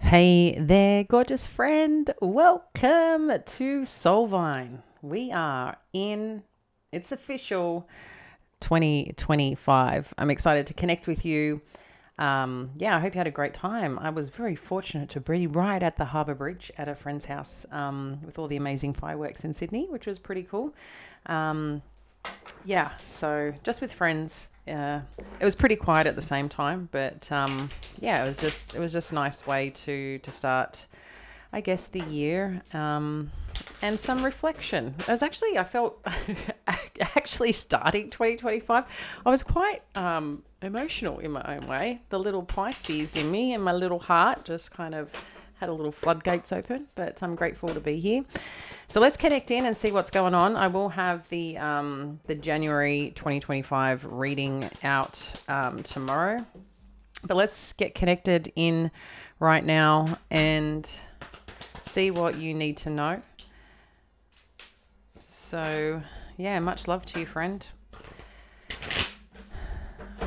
Hey there, gorgeous friend. Welcome to Soulvine. We are in, it's official, 2025. I'm excited to connect with you. I hope you had a great time. I was very fortunate to be right at the Harbour Bridge at a friend's house with all the amazing fireworks in Sydney, which was pretty cool. So just with friends. It was pretty quiet at the same time, but it was just a nice way to start, I guess, the year and some reflection. I felt actually starting 2025. I was quite emotional in my own way. The little Pisces in me and my little heart just kind of had a little floodgates open, but I'm grateful to be here. So let's connect in and see what's going on. I will have the January 2025 reading out tomorrow, but let's get connected in right now and see what you need to know. So yeah, much love to you, friend.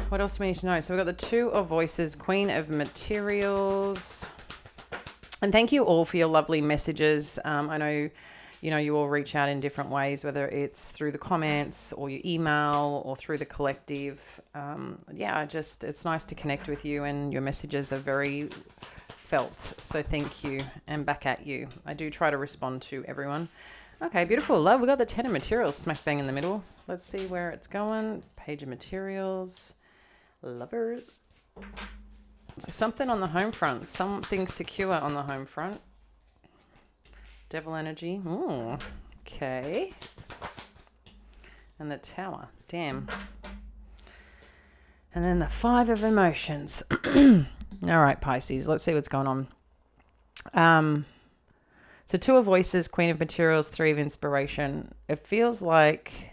What else do we need to know? So we've got the Two of Voices, Queen of Materials. And thank you all for your lovely messages. I know, you all reach out in different ways, whether it's through the comments or your email or through the collective. It's nice to connect with you, and your messages are very felt. So thank you, and back at you. I do try to respond to everyone. Okay, beautiful. Love. We got the 10 of Materials smack bang in the middle. Let's see where it's going. Page of Materials. Lovers. So something on the home front, something secure on the home front. Devil energy. Ooh, okay. And the Tower. Damn. And then the Five of Emotions. All right, Pisces. Let's see what's going on. So Two of Voices, Queen of Materials, Three of Inspiration. It feels like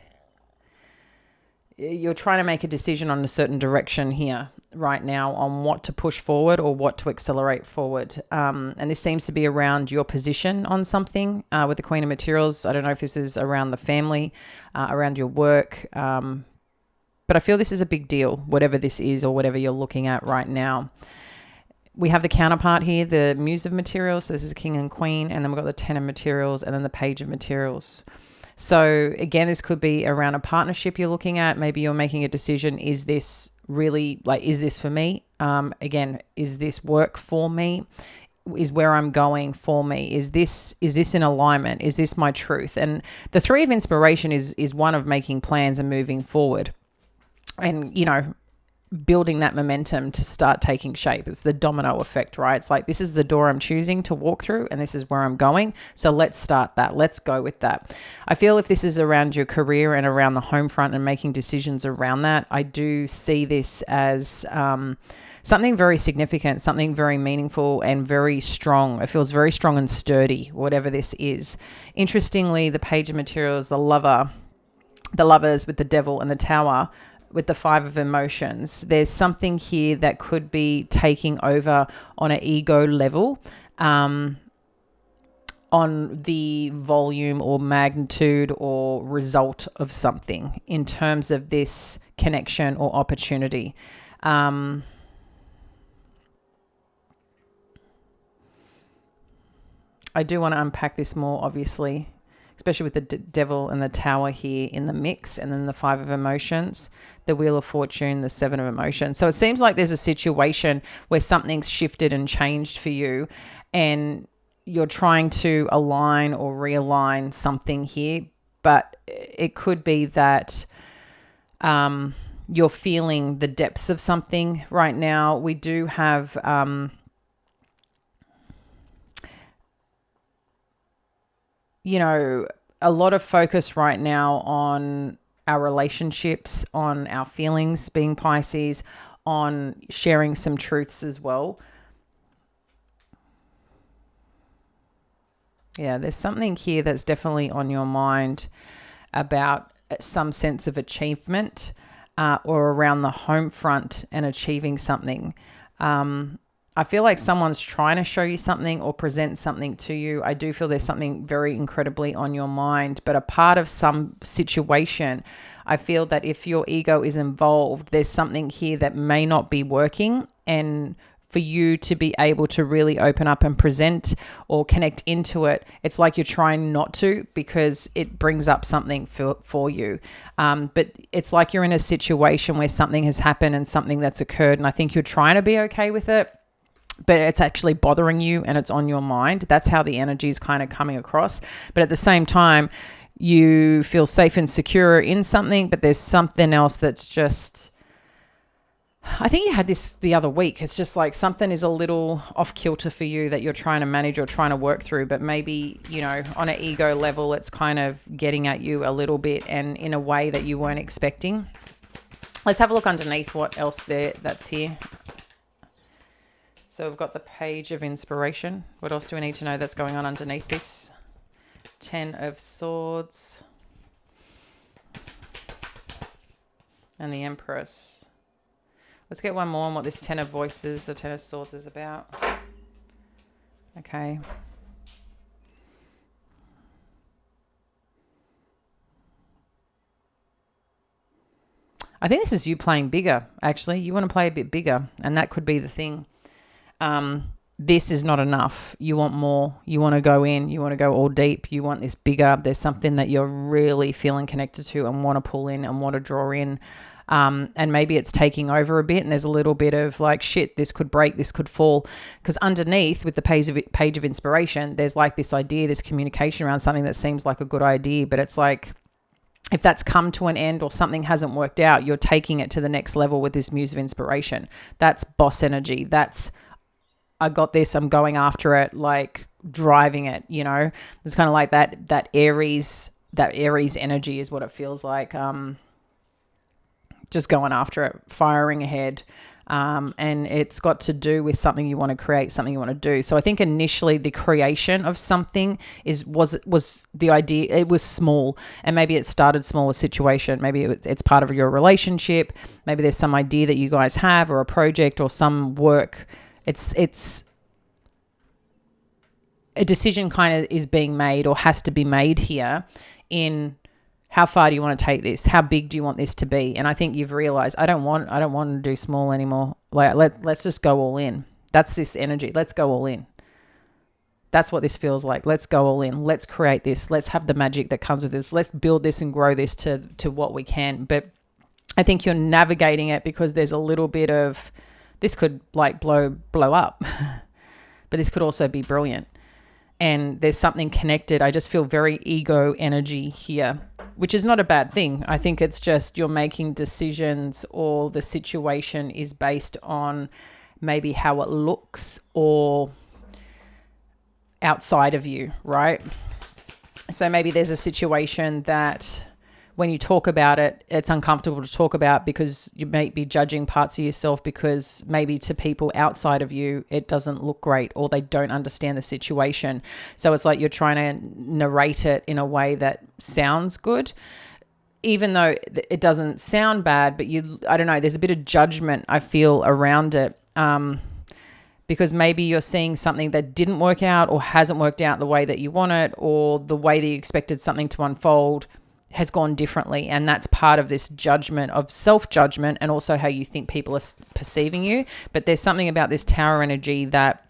you're trying to make a decision on a certain direction here right now on what to push forward or what to accelerate forward. And this seems to be around your position on something with the Queen of Materials. I don't know if this is around the family, around your work, but I feel this is a big deal, whatever this is or whatever you're looking at right now. We have the counterpart here, the Muse of Materials. So this is King and Queen, and then we've got the Ten of Materials and then the Page of Materials. So again, this could be around a partnership you're looking at. Maybe you're making a decision. Is this really, is this for me? Again, is this work for me? Is where I'm going for me? Is this in alignment? Is this my truth? And the Three of Inspiration is one of making plans and moving forward and, building that momentum to start taking shape. It's the domino effect, right? It's like, this is the door I'm choosing to walk through and this is where I'm going. So let's start that. Let's go with that. I feel if this is around your career and around the home front and making decisions around that, I do see this as something very significant, something very meaningful and very strong. It feels very strong and sturdy, whatever this is. Interestingly, the Page of Materials, the lovers with the Devil and the Tower, with the Five of Emotions, there's something here that could be taking over on an ego level, on the volume or magnitude or result of something in terms of this connection or opportunity. I do want to unpack this more, obviously, especially with the Devil and the Tower here in the mix, and then the Five of Emotions, the Wheel of Fortune, the Seven of Emotions. So it seems like there's a situation where something's shifted and changed for you, and you're trying to align or realign something here, but it could be that you're feeling the depths of something right now. We do have a lot of focus right now on our relationships, on our feelings, being Pisces, on sharing some truths as well. Yeah, there's something here that's definitely on your mind about some sense of achievement or around the home front and achieving something. I feel like someone's trying to show you something or present something to you. I do feel there's something very incredibly on your mind, but a part of some situation, I feel that if your ego is involved, there's something here that may not be working. And for you to be able to really open up and present or connect into it, it's like you're trying not to because it brings up something for you. But it's like you're in a situation where something has happened and something that's occurred, and I think you're trying to be okay with it, but it's actually bothering you and it's on your mind. That's how the energy is kind of coming across. But at the same time, you feel safe and secure in something, but there's something else that's just, I think you had this the other week. It's just like something is a little off kilter for you that you're trying to manage or trying to work through, but maybe, you know, on an ego level, it's kind of getting at you a little bit and in a way that you weren't expecting. Let's have a look underneath what else that's here. So we've got the page of inspiration. What else do we need to know that's going on underneath this? 10 of Swords. And the Empress. Let's get one more on what this 10 of Voices or 10 of Swords is about. Okay. I think this is you playing bigger, actually. You want to play a bit bigger, and that could be the thing. This is not enough. You want more. You want to go in. You want to go all deep. You want this bigger. There's something that you're really feeling connected to and want to pull in and want to draw in. And maybe it's taking over a bit and there's a little bit of like, shit, this could break, this could fall. Because underneath with the page of inspiration, there's like this idea, this communication around something that seems like a good idea, but it's like, if that's come to an end or something hasn't worked out, you're taking it to the next level with this muse of inspiration. That's boss energy. That's, I got this, I'm going after it, like driving it, you know. It's kind of like that Aries energy is what it feels like. Just going after it, firing ahead. And it's got to do with something you want to create, something you want to do. So I think initially the creation of something was the idea. It was small, and maybe it started small, a situation. Maybe it's part of your relationship. Maybe there's some idea that you guys have, or a project, or some work. It's a decision kind of is being made or has to be made here in how far do you want to take this? How big do you want this to be? And I think you've realized I don't want to do small anymore. Like let's just go all in. That's this energy. Let's go all in. That's what this feels like. Let's go all in. Let's create this. Let's have the magic that comes with this. Let's build this and grow this to what we can. But I think you're navigating it because there's a little bit of, this could like blow up, but this could also be brilliant. And there's something connected. I just feel very ego energy here, which is not a bad thing. I think it's just you're making decisions, or the situation is based on maybe how it looks or outside of you, right? So maybe there's a situation that when you talk about it, it's uncomfortable to talk about because you may be judging parts of yourself, because maybe to people outside of you, it doesn't look great or they don't understand the situation. So it's like you're trying to narrate it in a way that sounds good, even though it doesn't sound bad, but I don't know, there's a bit of judgment I feel around it. Because maybe you're seeing something that didn't work out or hasn't worked out the way that you want it, or the way that you expected something to unfold has gone differently. And that's part of this judgment of self-judgment, and also how you think people are perceiving you. But there's something about this Tower energy that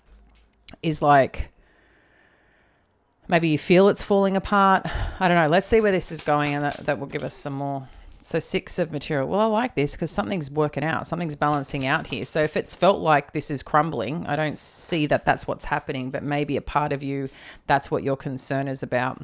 is like, maybe you feel it's falling apart. I don't know. Let's see where this is going, and that will give us some more. So 6 of material. Well, I like this because something's working out. Something's balancing out here. So if it's felt like this is crumbling, I don't see that that's what's happening, but maybe a part of you, that's what your concern is about.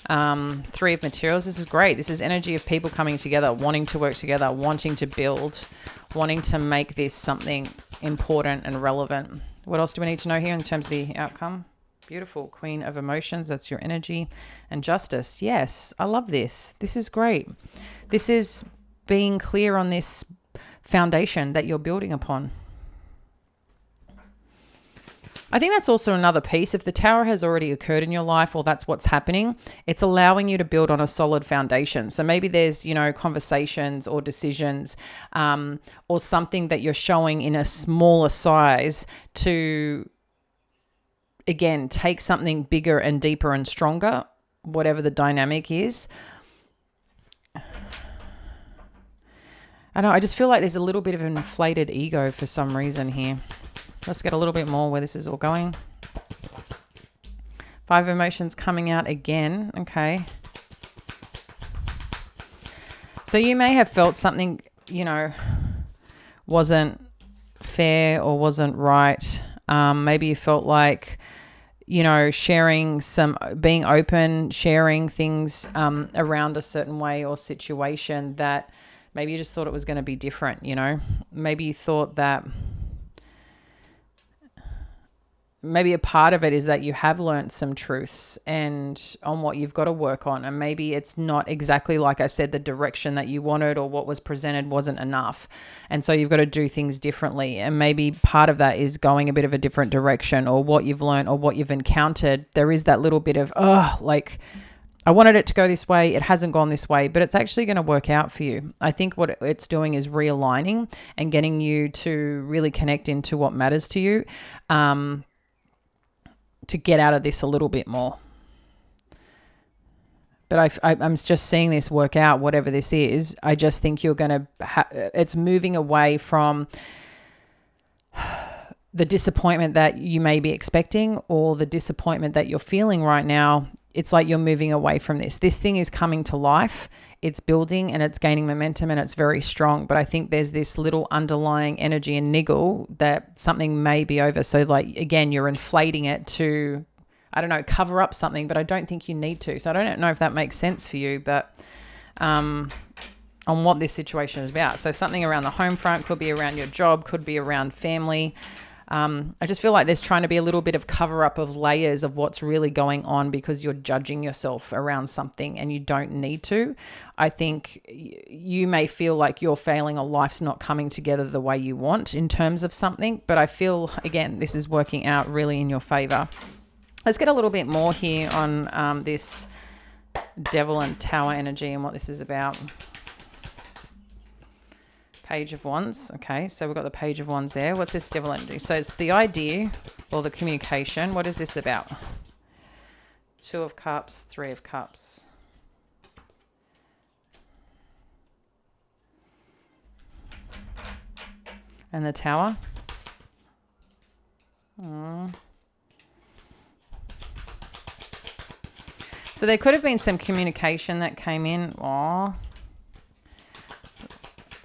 3 of materials. This is great. This is energy of people coming together, wanting to work together, wanting to build, wanting to make this something important and relevant. What else do we need to know here in terms of the outcome? Beautiful. Queen of emotions. That's your energy. And justice. Yes, I love this. This is great. This is being clear on this foundation that you're building upon. I think that's also another piece. If the Tower has already occurred in your life, or that's what's happening, it's allowing you to build on a solid foundation. So maybe there's, conversations or decisions, or something that you're showing in a smaller size to, again, take something bigger and deeper and stronger, whatever the dynamic is. I just feel like there's a little bit of an inflated ego for some reason here. Let's get a little bit more where this is all going. 5 of emotions coming out again. Okay. So you may have felt something, wasn't fair or wasn't right. Maybe you felt like, sharing being open, sharing things around a certain way or situation that maybe you just thought it was going to be different, Maybe you thought that maybe a part of it is that you have learned some truths and on what you've got to work on. And maybe it's not exactly, like I said, the direction that you wanted or what was presented wasn't enough. And so you've got to do things differently. And maybe part of that is going a bit of a different direction, or what you've learned or what you've encountered. There is that little bit of, I wanted it to go this way. It hasn't gone this way, but it's actually going to work out for you. I think what it's doing is realigning and getting you to really connect into what matters to you. To get out of this a little bit more. But I'm just seeing this work out, whatever this is. I just think you're going to, it's moving away from the disappointment that you may be expecting or the disappointment that you're feeling right now. It's like you're moving away from this. This thing is coming to life. It's building and it's gaining momentum and it's very strong. But I think there's this little underlying energy and niggle that something may be over. So again, you're inflating it to, cover up something, but I don't think you need to. So I don't know if that makes sense for you, but on what this situation is about. So something around the home front, could be around your job, could be around family. I just feel like there's trying to be a little bit of cover up of layers of what's really going on because you're judging yourself around something and you don't need to. I think you may feel like you're failing or life's not coming together the way you want in terms of something, but I feel, again, this is working out really in your favor. Let's get a little bit more here on this Devil and Tower energy and what this is about. Page of Wands. Okay, so we've got the Page of Wands there. What's this Devil energy? So it's the idea or the communication. What is this about? 2 of Cups, 3 of Cups. And the Tower. So there could have been some communication that came in.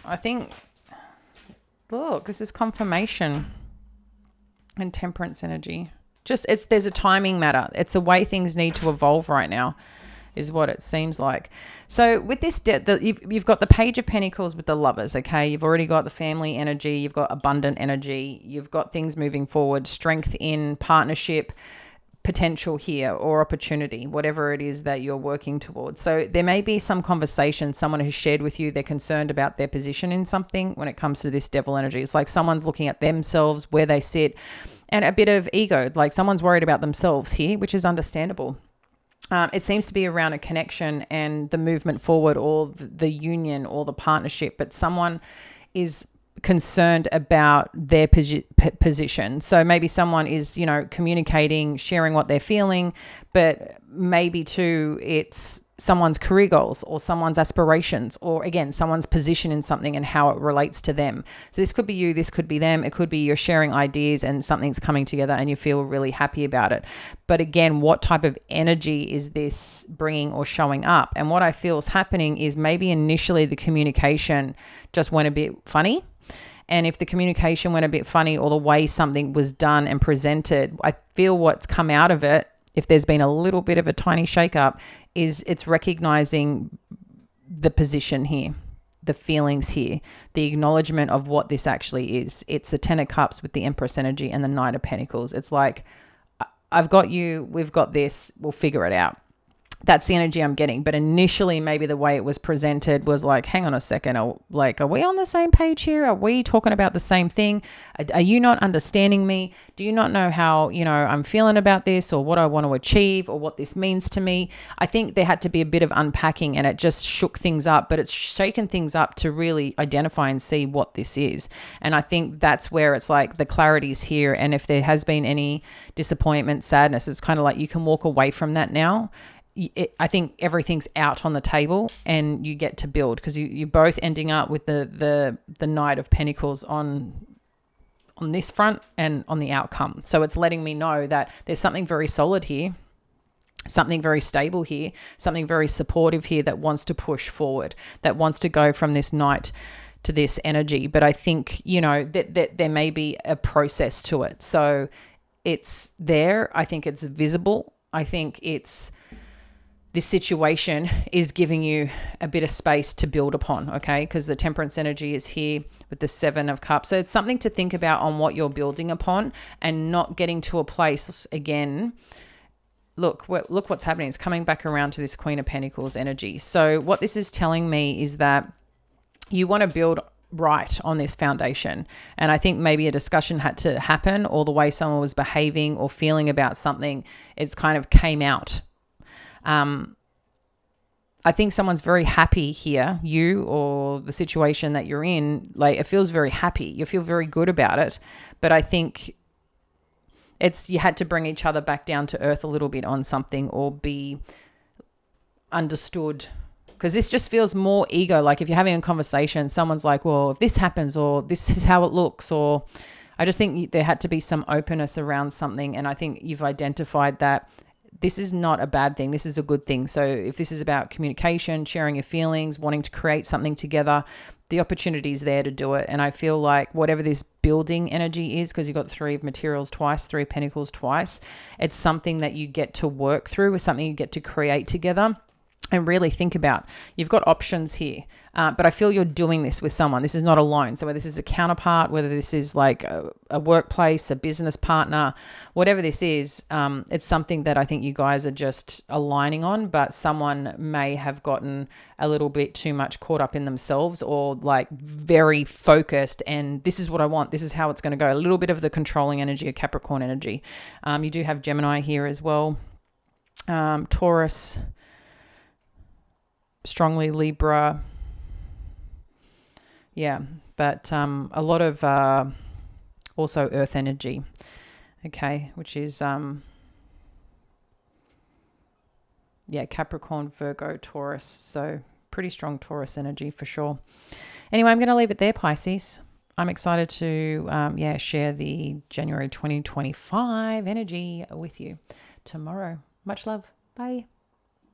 I think, look, this is confirmation and Temperance energy. There's a timing matter. It's the way things need to evolve right now is what it seems like. So with this, you've got the Page of Pentacles with the Lovers, okay? You've already got the family energy. You've got abundant energy. You've got things moving forward, strength in partnership, potential here or opportunity, whatever it is that you're working towards. So there may be some conversation someone has shared with you. They're concerned about their position in something when it comes to this Devil energy. It's like someone's looking at themselves, where they sit, and a bit of ego. Like someone's worried about themselves here, which is understandable. It seems to be around a connection and the movement forward or the union or the partnership, but someone is concerned about their position. So maybe someone is, communicating, sharing what they're feeling, but maybe too it's someone's career goals or someone's aspirations or, again, someone's position in something and how it relates to them. So this could be you, this could be them. It could be you're sharing ideas and something's coming together and you feel really happy about it. But again, what type of energy is this bringing or showing up? And what I feel is happening is maybe initially the communication just went a bit funny. And if the communication went a bit funny or the way something was done and presented, I feel what's come out of it, if there's been a little bit of a tiny shakeup, is it's recognizing the position here, the feelings here, the acknowledgement of what this actually is. It's the 10 of Cups with the Empress energy and the Knight of Pentacles. It's like, I've got you, we've got this, we'll figure it out. That's the energy I'm getting. But initially, maybe the way it was presented was like, hang on a second. Are we on the same page here? Are we talking about the same thing? Are you not understanding me? Do you not know how, I'm feeling about this or what I want to achieve or what this means to me? I think there had to be a bit of unpacking and it just shook things up, but it's shaken things up to really identify and see what this is. And I think that's where it's like the clarity's here. And if there has been any disappointment, sadness, it's kind of like you can walk away from that now. I think everything's out on the table and you get to build because you're both ending up with the Knight of Pentacles on on this front and on the outcome. So it's letting me know that there's something very solid here, something very stable here, something very supportive here that wants to push forward, that wants to go from this Knight to this energy. But I think, that there may be a process to it. So it's there. I think it's visible. I think this situation is giving you a bit of space to build upon, okay? Because the Temperance energy is here with the 7 of Cups. So it's something to think about on what you're building upon and not getting to a place again. Look what's happening. It's coming back around to this Queen of Pentacles energy. So what this is telling me is that you want to build right on this foundation. And I think maybe a discussion had to happen, or the way someone was behaving or feeling about something, it's kind of came out. I think someone's very happy here, you or the situation that you're in, like it feels very happy. You feel very good about it. But I think you had to bring each other back down to earth a little bit on something, or be understood. Because this just feels more ego. Like if you're having a conversation, someone's like, well, if this happens, or this is how it looks, or I just think there had to be some openness around something. And I think you've identified that this is not a bad thing. This is a good thing. So if this is about communication, sharing your feelings, wanting to create something together, the opportunity is there to do it. And I feel like whatever this building energy is, because you've got 3 of materials twice, 3 of pentacles twice, it's something that you get to work through, it's something you get to create together. And really think about, you've got options here, but I feel you're doing this with someone. This is not alone. So whether this is a counterpart, whether this is like a workplace, a business partner, whatever this is, it's something that I think you guys are just aligning on, but someone may have gotten a little bit too much caught up in themselves, or like very focused and this is what I want, this is how it's going to go. A little bit of the controlling energy of Capricorn energy. You do have Gemini here as well. Taurus, strongly Libra. Yeah, but a lot of also earth energy, okay, which is, Capricorn, Virgo, Taurus. So pretty strong Taurus energy for sure. Anyway, I'm going to leave it there, Pisces. I'm excited to, share the January 2025 energy with you tomorrow. Much love. Bye.